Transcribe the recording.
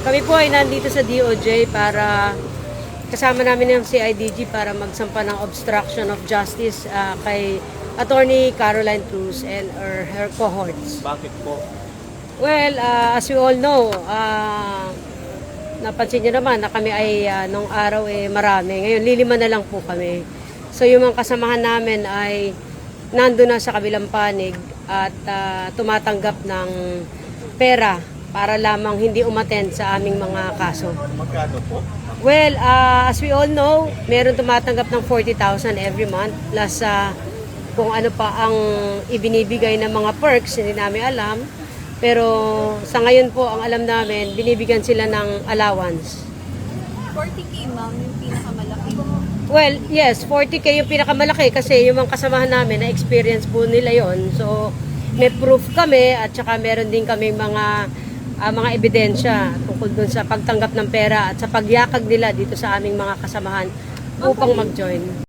Kami po ay nandito sa DOJ para kasama namin ng CIDG para magsampa ng obstruction of justice kay Attorney Caroline Cruz and her cohorts. Bakit po? Well, as we all know, napansin nyo naman na kami ay nung araw marami. Ngayon, lilima na lang po kami. So yung mga kasamahan namin ay nandun na sa kabilang panig at tumatanggap ng pera para lamang hindi umattend sa aming mga kaso. Magkano po? Well, as we all know, meron tumatanggap ng 40,000 every month plus kung ano pa ang ibinibigay ng mga perks, hindi namin alam. Pero sa ngayon po, ang alam namin, binibigyan sila ng allowance. 40K ma'am, yung pinakamalaki. Well, yes, 40K yung pinakamalaki kasi yung mga kasamahan namin, na-experience po nila yon. So, may proof kami at saka meron din kami mga ebidensya tungkol dun sa pagtanggap ng pera at sa pagyakag nila dito sa aming mga kasamahan upang mag-join.